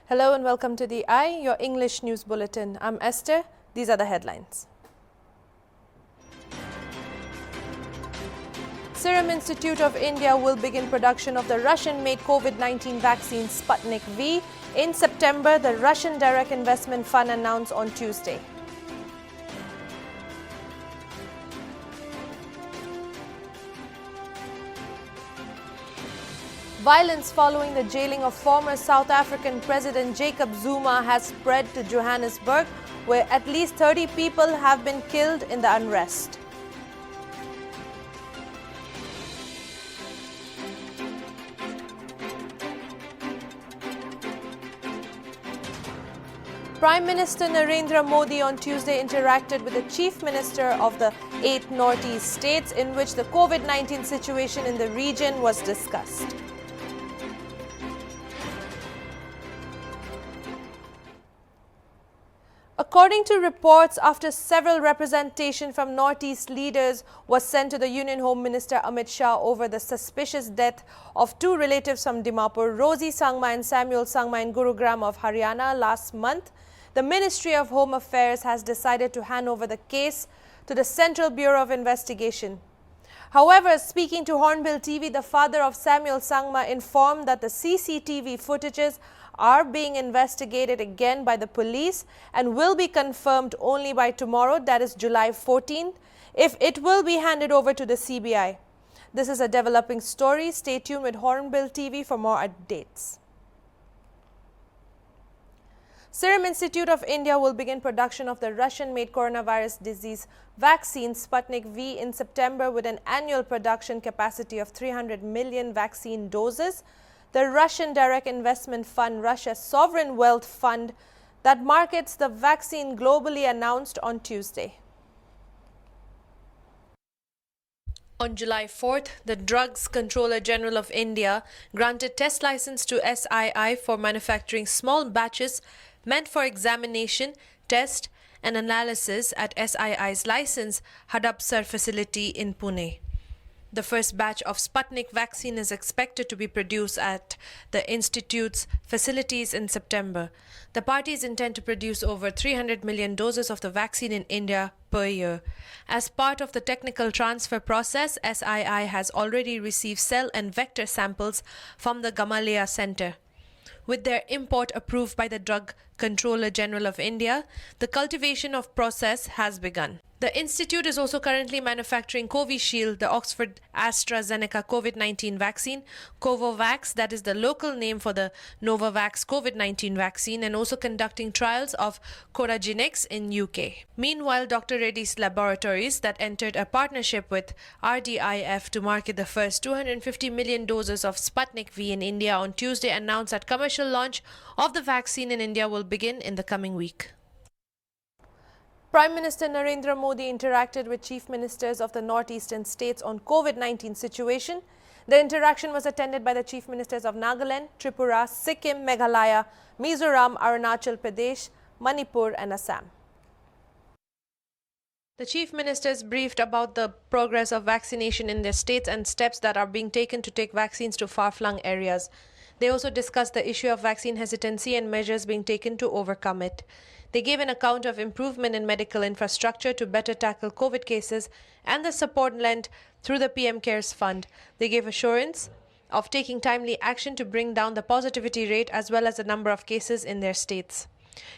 Hello and welcome to the Eye, your English news bulletin. I'm Esther. These are the headlines. Serum Institute of India will begin production of the Russian-made COVID-19 vaccine Sputnik V in September, the Russian Direct Investment Fund announced on Tuesday. Violence following the jailing of former South African President Jacob Zuma has spread to Johannesburg, where at least 30 people have been killed in the unrest. Prime Minister Narendra Modi on Tuesday interacted with the Chief Minister of the 8 Northeast states, in which the COVID-19 situation in the region was discussed. According to reports, after several representation from Northeast leaders was sent to the Union Home Minister Amit Shah over the suspicious death of 2 relatives from Dimapur, Rosie Sangma and Samuel Sangma in Gurugram of Haryana last month, the Ministry of Home Affairs has decided to hand over the case to the Central Bureau of Investigation. However, speaking to HornbillTV, the father of Samuel Sangma informed that the CCTV footages are being investigated again by the police and will be confirmed only by tomorrow, that is July 14th, if it will be handed over to the CBI. This is a developing story. Stay tuned with HornbillTV for more updates. Serum Institute of India will begin production of the Russian-made coronavirus disease vaccine Sputnik V in September with an annual production capacity of 300 million vaccine doses. The Russian Direct Investment Fund, Russia's sovereign wealth fund that markets the vaccine globally, announced on Tuesday. On July 4th, the Drugs Controller General of India granted test license to SII for manufacturing small batches meant for examination, test and analysis at SII's licensed Hadapsar facility in Pune. The first batch of Sputnik vaccine is expected to be produced at the Institute's facilities in September. The parties intend to produce over 300 million doses of the vaccine in India per year. As part of the technical transfer process, SII has already received cell and vector samples from the Gamaleya Center. With their import approved by the Drug Controller General of India, the cultivation of process has begun. The institute is also currently manufacturing Covishield, the Oxford AstraZeneca COVID-19 vaccine, Covovax, that is the local name for the Novavax COVID-19 vaccine, and also conducting trials of Coragenex in UK. Meanwhile, Dr. Reddy's Laboratories, that entered a partnership with RDIF to market the first 250 million doses of Sputnik V in India on Tuesday, announced that commercial launch of the vaccine in India will begin in the coming week. Prime Minister Narendra Modi interacted with chief ministers of the northeastern states on COVID-19 situation. The interaction was attended by the chief ministers of Nagaland, Tripura, Sikkim, Meghalaya, Mizoram, Arunachal Pradesh, Manipur and Assam. The chief ministers briefed about the progress of vaccination in their states and steps that are being taken to take vaccines to far-flung areas. They also discussed the issue of vaccine hesitancy and measures being taken to overcome it. They gave an account of improvement in medical infrastructure to better tackle COVID cases and the support lent through the PM CARES Fund. They gave assurance of taking timely action to bring down the positivity rate as well as the number of cases in their states.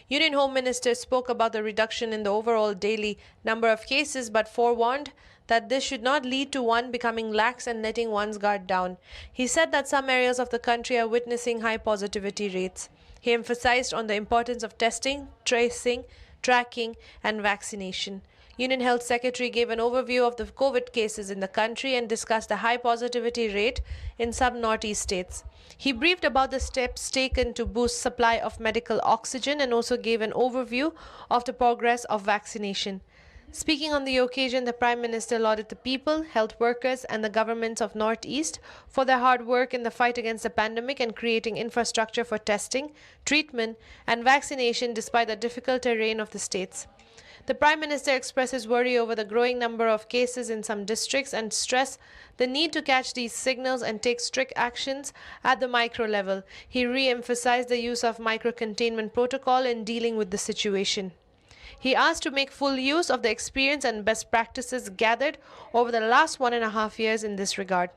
Union Home Minister spoke about the reduction in the overall daily number of cases but forewarned that this should not lead to one becoming lax and letting one's guard down. He said that some areas of the country are witnessing high positivity rates. He emphasized on the importance of testing, tracing, tracking and vaccination. Union Health Secretary gave an overview of the COVID cases in the country and discussed the high positivity rate in some northeast states. He briefed about the steps taken to boost supply of medical oxygen and also gave an overview of the progress of vaccination. Speaking on the occasion, the Prime Minister lauded the people, health workers and the governments of Northeast for their hard work in the fight against the pandemic and creating infrastructure for testing, treatment and vaccination despite the difficult terrain of the states. The Prime Minister expresses worry over the growing number of cases in some districts and stressed the need to catch these signals and take strict actions at the micro level. He re-emphasized the use of micro-containment protocol in dealing with the situation. He asked to make full use of the experience and best practices gathered over the last 1.5 years in this regard.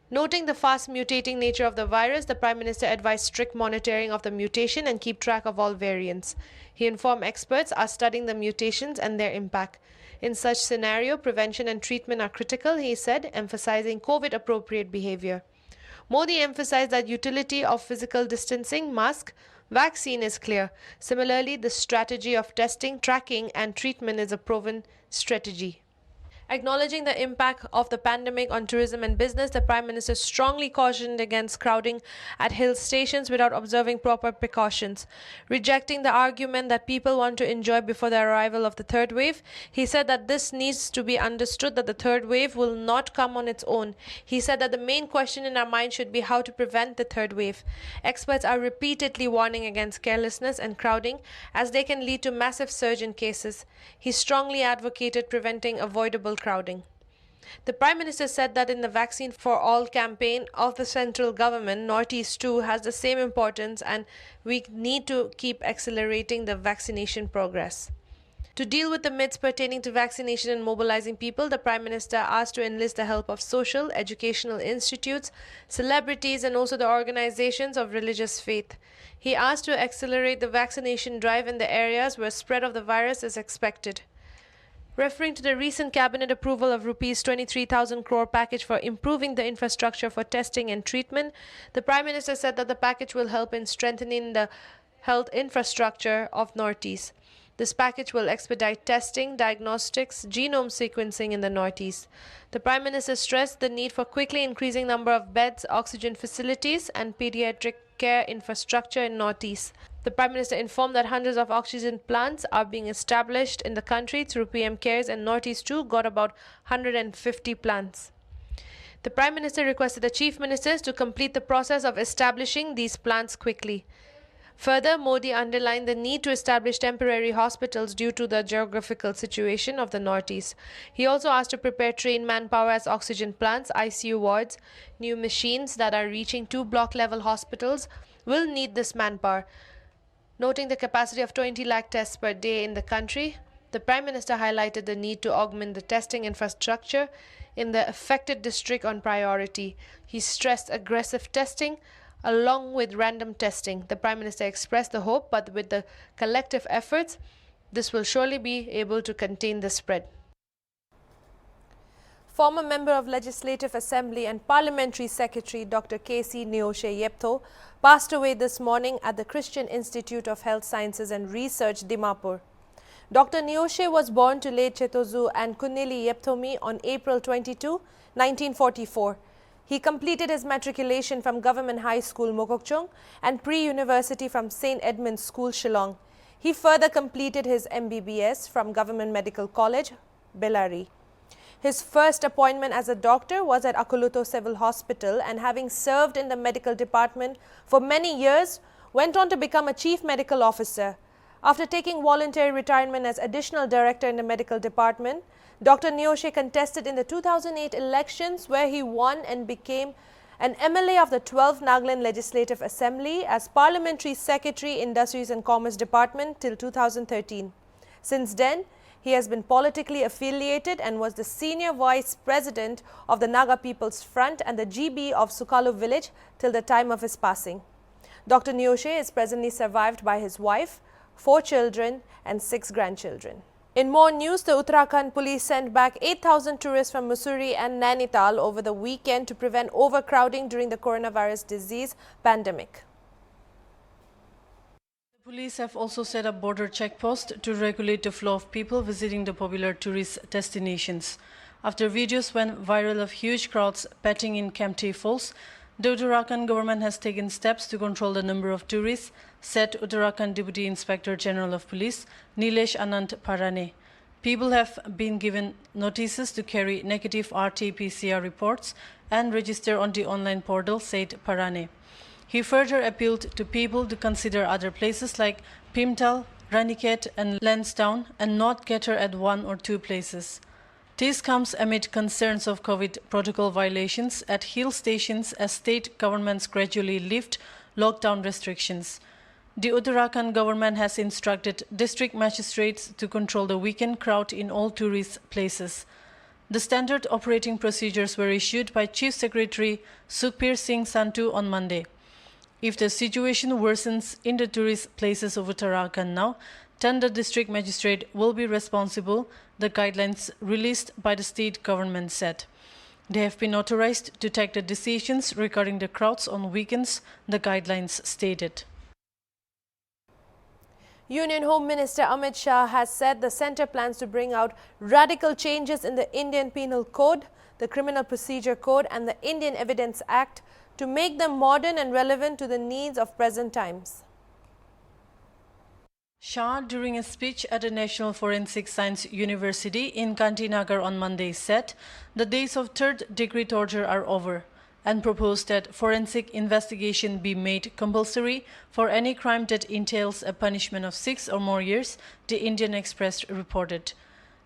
Noting the fast mutating nature of the virus, the Prime Minister advised strict monitoring of the mutation and keep track of all variants. He informed experts are studying the mutations and their impact. In such scenario, prevention and treatment are critical, he said, emphasizing COVID-appropriate behavior. Modi emphasized that utility of physical distancing, mask, vaccine is clear. Similarly, the strategy of testing, tracking and treatment is a proven strategy. Acknowledging the impact of the pandemic on tourism and business, the Prime Minister strongly cautioned against crowding at hill stations without observing proper precautions. Rejecting the argument that people want to enjoy before the arrival of the third wave, he said that this needs to be understood that the third wave will not come on its own. He said that the main question in our mind should be how to prevent the third wave. Experts are repeatedly warning against carelessness and crowding as they can lead to massive surge in cases. He strongly advocated preventing avoidable crowding. The Prime Minister said that in the Vaccine for All campaign of the central government, Northeast too has the same importance and we need to keep accelerating the vaccination progress. To deal with the myths pertaining to vaccination and mobilizing people, the Prime Minister asked to enlist the help of social, educational institutes, celebrities and also the organizations of religious faith. He asked to accelerate the vaccination drive in the areas where spread of the virus is expected. Referring to the recent cabinet approval of Rs 23,000 crore package for improving the infrastructure for testing and treatment, the Prime Minister said that the package will help in strengthening the health infrastructure of Northeast. This package will expedite testing, diagnostics, genome sequencing in the Northeast. The Prime Minister stressed the need for quickly increasing number of beds, oxygen facilities and pediatric care infrastructure in Northeast. The Prime Minister informed that hundreds of oxygen plants are being established in the country through PM CARES and Northeast too got about 150 plants. The Prime Minister requested the Chief Ministers to complete the process of establishing these plants quickly. Further, Modi underlined the need to establish temporary hospitals due to the geographical situation of the Northeast. He also asked to prepare trained manpower as oxygen plants, ICU wards. New machines that are reaching 2 block-level hospitals will need this manpower. Noting the capacity of 20 lakh tests per day in the country, the Prime Minister highlighted the need to augment the testing infrastructure in the affected district on priority. He stressed aggressive testing along with random testing. The Prime Minister expressed the hope, but with the collective efforts, this will surely be able to contain the spread. Former Member of Legislative Assembly and Parliamentary Secretary Dr. K.C. Neoshe Yeptho passed away this morning at the Christian Institute of Health Sciences and Research, Dimapur. Dr. Neoshe was born to late Chetozu and Kunneli Yepthomi on April 22, 1944. He completed his matriculation from Government High School, Mokokchung, and pre-university from St. Edmund's School, Shillong. He further completed his MBBS from Government Medical College, Bellary. His first appointment as a doctor was at Akuluto Civil Hospital, and having served in the medical department for many years, went on to become a chief medical officer. After taking voluntary retirement as additional director in the medical department, Dr. Neoshe contested in the 2008 elections where he won and became an MLA of the 12th Nagaland Legislative Assembly as Parliamentary Secretary, Industries and Commerce Department till 2013. Since then, he has been politically affiliated and was the Senior Vice President of the Naga People's Front and the GB of Sukalu village till the time of his passing. Dr. Neoshe is presently survived by his wife, 4 children and 6 grandchildren. In more news, the Uttarakhand police sent back 8,000 tourists from Mussoorie and Nainital over the weekend to prevent overcrowding during the coronavirus disease pandemic. The police have also set up border checkposts to regulate the flow of people visiting the popular tourist destinations. After videos went viral of huge crowds patting in Kemptey Falls, the Uttarakhand government has taken steps to control the number of tourists, said Uttarakhand Deputy Inspector General of Police Nilesh Anand Parane. People have been given notices to carry negative RT-PCR reports and register on the online portal, said Parane. He further appealed to people to consider other places like Pimtal, Ranikhet and Lansdowne and not cater at one or two places. This comes amid concerns of COVID protocol violations at hill stations as state governments gradually lift lockdown restrictions. The Uttarakhand government has instructed district magistrates to control the weekend crowd in all tourist places. The standard operating procedures were issued by Chief Secretary Sukhbir Singh Santu on Monday. If the situation worsens in the tourist places of Uttarakhand now, then the district magistrate will be responsible, the guidelines released by the state government said. They have been authorized to take the decisions regarding the crowds on weekends, the guidelines stated. Union Home Minister Amit Shah has said the centre plans to bring out radical changes in the Indian Penal Code, the Criminal Procedure Code and the Indian Evidence Act to make them modern and relevant to the needs of present times. Shah, during a speech at the National Forensic Science University in Kantinagar on Monday, said the days of third-degree torture are over and proposed that forensic investigation be made compulsory for any crime that entails a punishment of 6 or more years, the Indian Express reported.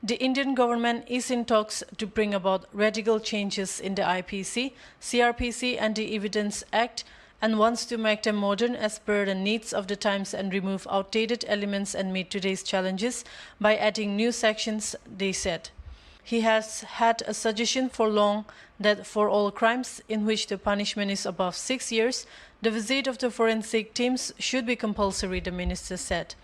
The Indian government is in talks to bring about radical changes in the IPC, CRPC and the Evidence Act and wants to make them modern as per the needs of the times and remove outdated elements and meet today's challenges by adding new sections, they said. He has had a suggestion for long that for all crimes in which the punishment is above 6 years, the visit of the forensic teams should be compulsory, the minister said.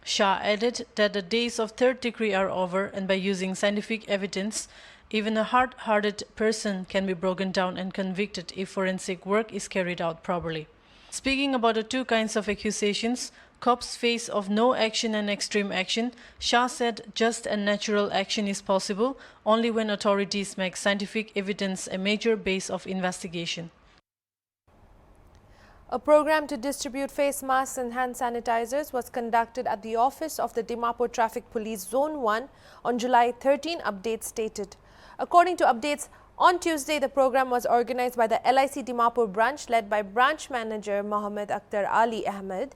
Shah added that the days of third degree are over and by using scientific evidence, even a hard-hearted person can be broken down and convicted if forensic work is carried out properly. Speaking about the two kinds of accusations, cops face of no action and extreme action, Shah said just and natural action is possible only when authorities make scientific evidence a major base of investigation. A program to distribute face masks and hand sanitizers was conducted at the office of the Dimapur Traffic Police Zone 1 on July 13, updates stated. According to updates, on Tuesday, the program was organized by the LIC Dimapur branch led by branch manager Mohammed Akhtar Ali Ahmed.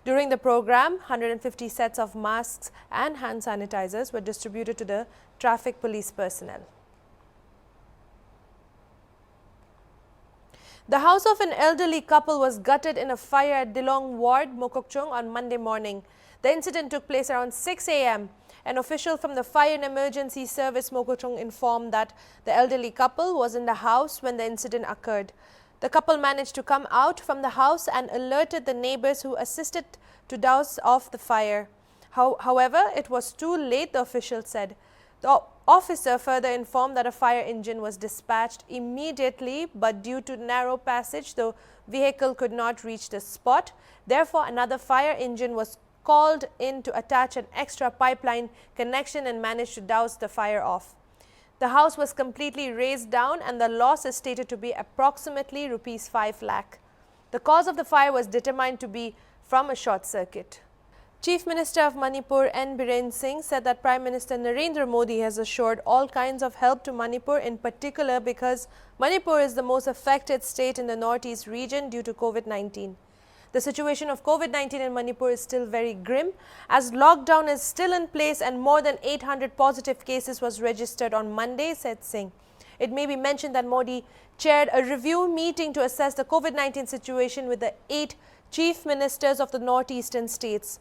During the program, 150 sets of masks and hand sanitizers were distributed to the traffic police personnel. The house of an elderly couple was gutted in a fire at Dilong Ward, Mokokchung on Monday morning. The incident took place around 6 a.m. An official from the Fire and Emergency Service Mokokchung informed that the elderly couple was in the house when the incident occurred. The couple managed to come out from the house and alerted the neighbors who assisted to douse off the fire. However, it was too late, the official said. The officer further informed that a fire engine was dispatched immediately, but due to narrow passage, the vehicle could not reach the spot. Therefore, another fire engine was called in to attach an extra pipeline connection and managed to douse the fire off. The house was completely razed down and the loss is stated to be approximately Rs 5 lakh. The cause of the fire was determined to be from a short circuit. Chief Minister of Manipur N. Biren Singh said that Prime Minister Narendra Modi has assured all kinds of help to Manipur, in particular because Manipur is the most affected state in the northeast region due to COVID-19. The situation of COVID-19 in Manipur is still very grim as lockdown is still in place and more than 800 positive cases was registered on Monday, said Singh. It may be mentioned that Modi chaired a review meeting to assess the COVID-19 situation with the 8 chief ministers of the northeastern states.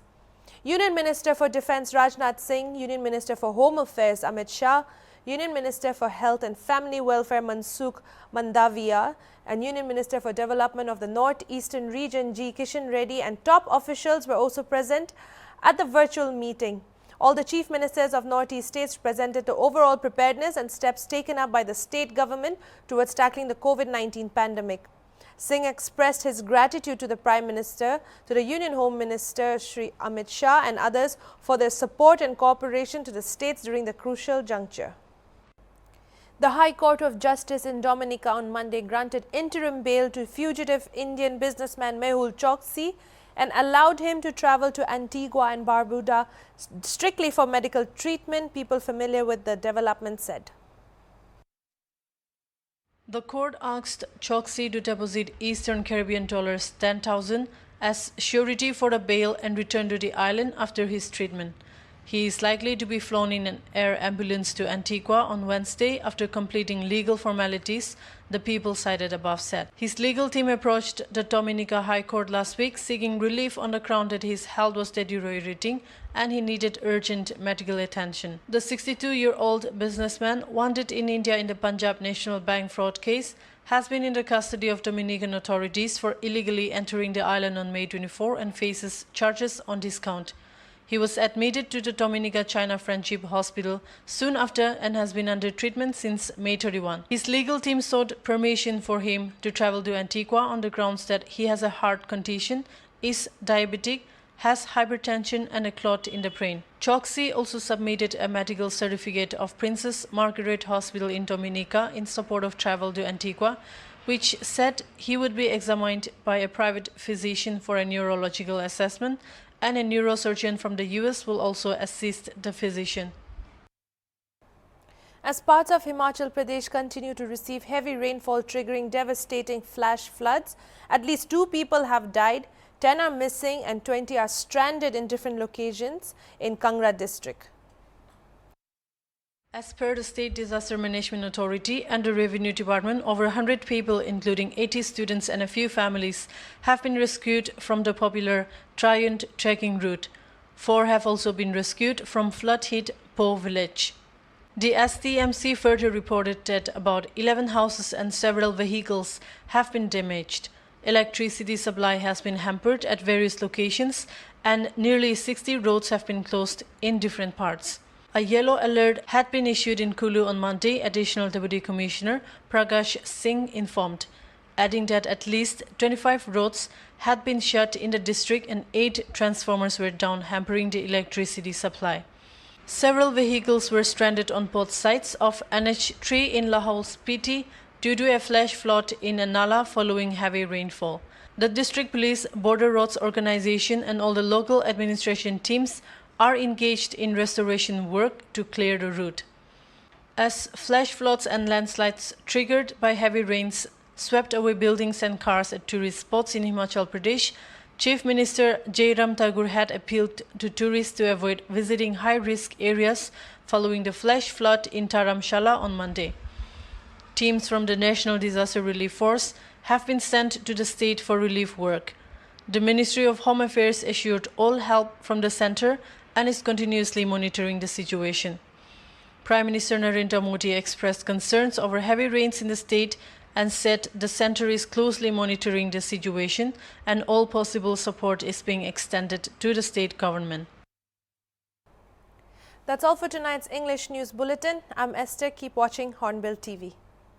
Union Minister for Defence Rajnath Singh, Union Minister for Home Affairs Amit Shah, Union Minister for Health and Family Welfare Mansukh Mandaviya and Union Minister for Development of the North-Eastern Region G. Kishan Reddy and top officials were also present at the virtual meeting. All the chief ministers of Northeast states presented the overall preparedness and steps taken up by the state government towards tackling the COVID-19 pandemic. Singh expressed his gratitude to the Prime Minister, to the Union Home Minister Shri Amit Shah and others for their support and cooperation to the states during the crucial juncture. The High Court of Justice in Dominica on Monday granted interim bail to fugitive Indian businessman Mehul Choksi and allowed him to travel to Antigua and Barbuda strictly for medical treatment, people familiar with the development said. The court asked Choksi to deposit Eastern Caribbean dollars 10,000 as surety for a bail and return to the island after his treatment. He is likely to be flown in an air ambulance to Antigua on Wednesday after completing legal formalities, the people cited above said. His legal team approached the Dominica High Court last week seeking relief on the ground that his health was deteriorating and he needed urgent medical attention. The 62-year-old businessman, wanted in India in the Punjab National Bank fraud case, has been in the custody of Dominican authorities for illegally entering the island on May 24 and faces charges on this count. He was admitted to the Dominica China Friendship Hospital soon after and has been under treatment since May 31. His legal team sought permission for him to travel to Antigua on the grounds that he has a heart condition, is diabetic, has hypertension and a clot in the brain. Choksi also submitted a medical certificate of Princess Margaret Hospital in Dominica in support of travel to Antigua, which said he would be examined by a private physician for a neurological assessment, and a neurosurgeon from the US will also assist the physician. As parts of Himachal Pradesh continue to receive heavy rainfall triggering devastating flash floods, at least 2 people have died, 10 are missing and 20 are stranded in different locations in Kangra district. As per the State Disaster Management Authority and the Revenue Department, over 100 people, including 80 students and a few families, have been rescued from the popular Triunt trekking route. 4 have also been rescued from flood-hit Po village. The STMC further reported that about 11 houses and several vehicles have been damaged. Electricity supply has been hampered at various locations and nearly 60 roads have been closed in different parts. A yellow alert had been issued in Kulu on Monday, Additional Deputy Commissioner Prakash Singh informed, adding that at least 25 roads had been shut in the district and 8 transformers were down, hampering the electricity supply. Several vehicles were stranded on both sides of NH3 in Lahaul Spiti due to a flash flood in a nala following heavy rainfall. The District Police, Border Roads Organization and all the local administration teams are engaged in restoration work to clear the route. As flash floods and landslides triggered by heavy rains swept away buildings and cars at tourist spots in Himachal Pradesh, Chief Minister Jairam Thakur had appealed to tourists to avoid visiting high-risk areas following the flash flood in Dharamshala on Monday. Teams from the National Disaster Relief Force have been sent to the state for relief work. The Ministry of Home Affairs assured all help from the centre and is continuously monitoring the situation. Prime Minister Narendra Modi expressed concerns over heavy rains in the state and said the centre is closely monitoring the situation and all possible support is being extended to the state government. That's all for tonight's English News Bulletin. I'm Esther. Keep watching Hornbill TV.